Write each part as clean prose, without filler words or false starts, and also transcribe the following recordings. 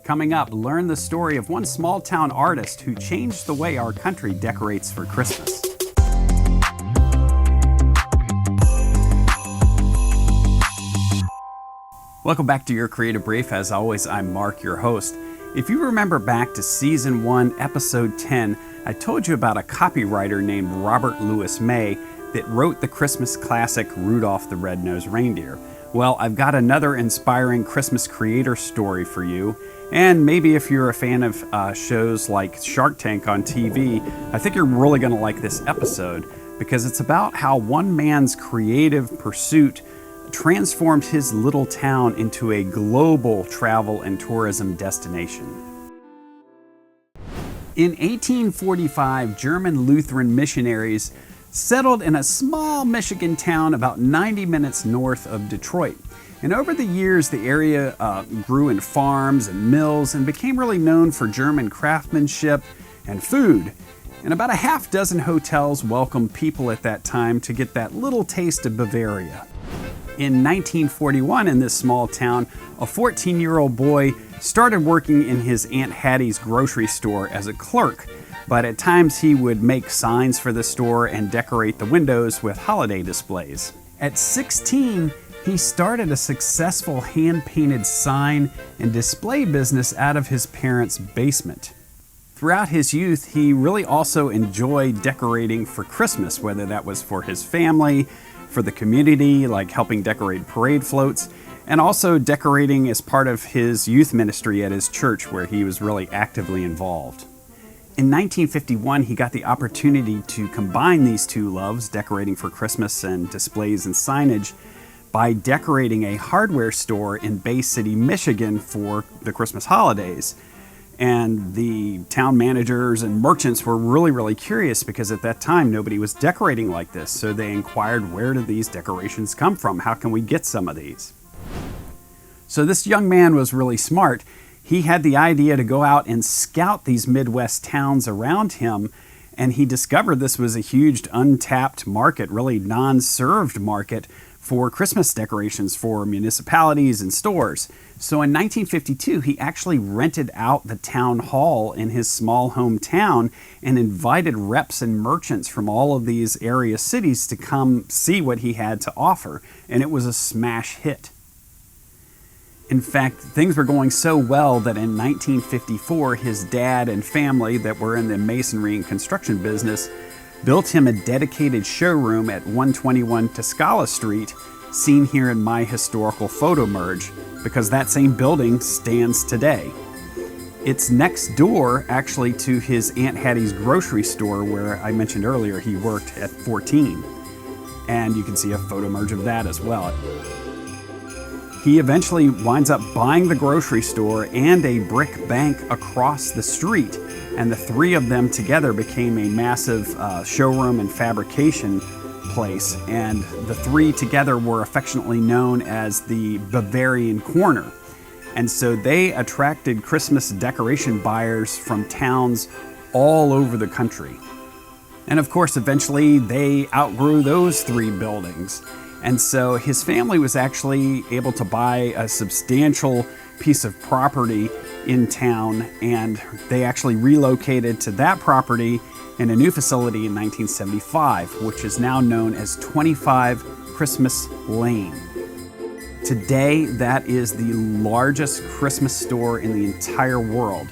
Coming up, learn the story of one small-town artist who changed the way our country decorates for Christmas. Welcome back to Your Creative Brief. As always, I'm Mark, your host. If you remember back to Season 1, Episode 10, I told you about a copywriter named Robert Louis May that wrote the Christmas classic Rudolph the Red-Nosed Reindeer. Well, I've got another inspiring Christmas creator story for you. And maybe if you're a fan of shows like Shark Tank on TV, I think you're really going to like this episode because it's about how one man's creative pursuit transformed his little town into a global travel and tourism destination. In 1845, German Lutheran missionaries settled in a small Michigan town about 90 minutes north of Detroit. And over the years, the area grew in farms and mills and became really known for German craftsmanship and food. And about a half dozen hotels welcomed people at that time to get that little taste of Bavaria. In 1941, in this small town, a 14-year-old boy started working in his Aunt Hattie's grocery store as a clerk. But at times he would make signs for the store and decorate the windows with holiday displays. At 16, he started a successful hand-painted sign and display business out of his parents' basement. Throughout his youth, he really also enjoyed decorating for Christmas, whether that was for his family, for the community, like helping decorate parade floats, and also decorating as part of his youth ministry at his church, where he was really actively involved. In 1951, he got the opportunity to combine these two loves, decorating for Christmas and displays and signage, by decorating a hardware store in Bay City, Michigan for the Christmas holidays. And the town managers and merchants were really curious because at that time nobody was decorating like this. So they inquired, where did these decorations come from? How can we get some of these? So this young man was really smart. He had the idea to go out and scout these Midwest towns around him, and he discovered this was a huge untapped market, really non-served market for Christmas decorations for municipalities and stores. So in 1952, he actually rented out the town hall in his small hometown and invited reps and merchants from all of these area cities to come see what he had to offer, and it was a smash hit. In fact, things were going so well that in 1954, his dad and family that were in the masonry and construction business built him a dedicated showroom at 121 Tuscala Street, seen here in my historical photo merge, because that same building stands today. It's next door, actually, to his Aunt Hattie's grocery store, where I mentioned earlier he worked at 14. And you can see a photo merge of that as well. He eventually winds up buying the grocery store and a brick bank across the street, and the three of them together became a massive showroom and fabrication place, and the three together were affectionately known as the Bavarian Corner. And so they attracted Christmas decoration buyers from towns all over the country. And of course, eventually they outgrew those three buildings. And so his family was actually able to buy a substantial piece of property in town, and they actually relocated to that property in a new facility in 1975, which is now known as 25 Christmas Lane. Today, that is the largest Christmas store in the entire world.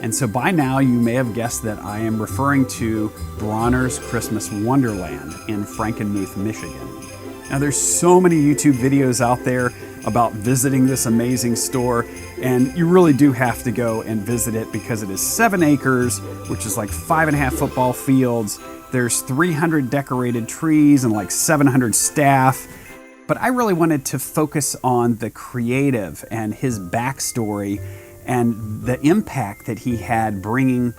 And so by now, you may have guessed that I am referring to Bronners Christmas Wonderland in Frankenmuth, Michigan. Now, there's so many YouTube videos out there about visiting this amazing store, and you really do have to go and visit it because it is 7 acres, which is like 5.5 football fields. There's 300 decorated trees and like 700 staff. But I really wanted to focus on the creative and his backstory and the impact that he had bringing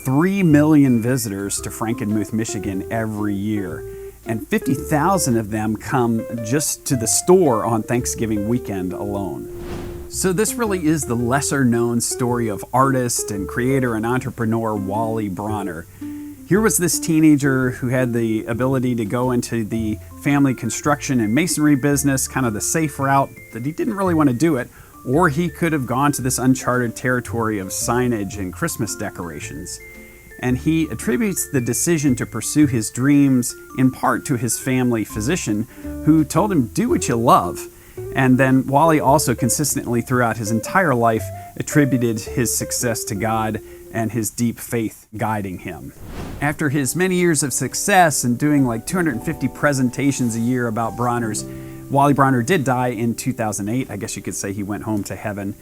3 million visitors to Frankenmuth, Michigan every year. And 50,000 of them come just to the store on Thanksgiving weekend alone. So this really is the lesser known story of artist and creator and entrepreneur Wally Bronner. Here was this teenager who had the ability to go into the family construction and masonry business, kind of the safe route, that he didn't really want to do it, or he could have gone to this uncharted territory of signage and Christmas decorations. And he attributes the decision to pursue his dreams in part to his family physician, who told him, "Do what you love." And then Wally also consistently throughout his entire life attributed his success to God and his deep faith guiding him. After his many years of success and doing like 250 presentations a year about Bronners, Wally Bronner did die in 2008. I guess you could say he went home to heaven.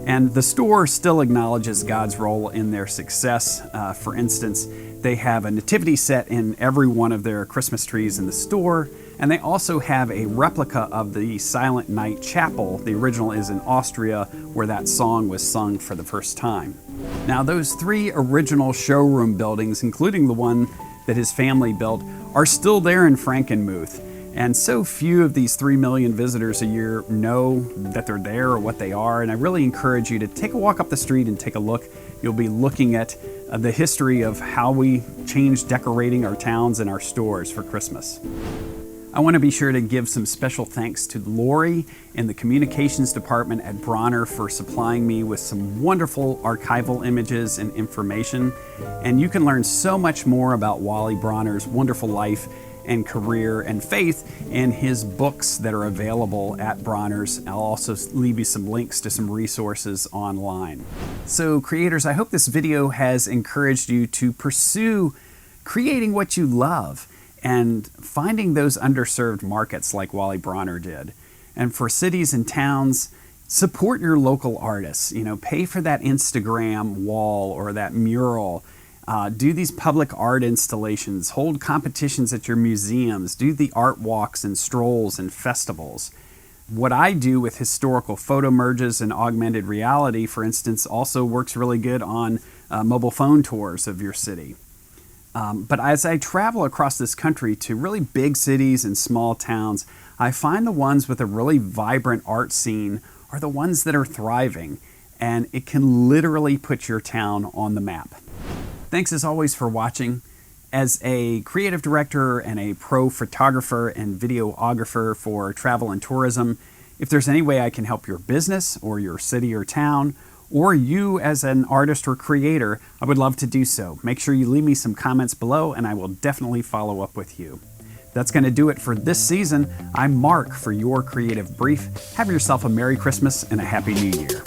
And the store still acknowledges God's role in their success. For instance, they have a nativity set in every one of their Christmas trees in the store. And they also have a replica of the Silent Night Chapel. The original is in Austria, where that song was sung for the first time. Now, those 3 original showroom buildings, including the one that his family built, are still there in Frankenmuth. And so few of these 3 million visitors a year know that they're there or what they are. And I really encourage you to take a walk up the street and take a look. You'll be looking at the history of how we changed decorating our towns and our stores for Christmas. I want to be sure to give some special thanks to Lori in the communications department at Bronner for supplying me with some wonderful archival images and information. And you can learn so much more about Wally Bronner's wonderful life and career and faith in his books that are available at Bronners. I'll also leave you some links to some resources online. So creators, I hope this video has encouraged you to pursue creating what you love and finding those underserved markets like Wally Bronner did. And for cities and towns, support your local artists. Pay for that Instagram wall or that mural. Do these public art installations, hold competitions at your museums, do the art walks and strolls and festivals. What I do with historical photo merges and augmented reality, for instance, also works really good on mobile phone tours of your city. But as I travel across this country to really big cities and small towns, I find the ones with a really vibrant art scene are the ones that are thriving, and it can literally put your town on the map. Thanks as always for watching. As a creative director and a pro photographer and videographer for travel and tourism, if there's any way I can help your business or your city or town, or you as an artist or creator, I would love to do so. Make sure you leave me some comments below and I will definitely follow up with you. That's going to do it for this season. I'm Mark for Your Creative Brief. Have yourself a Merry Christmas and a Happy New Year.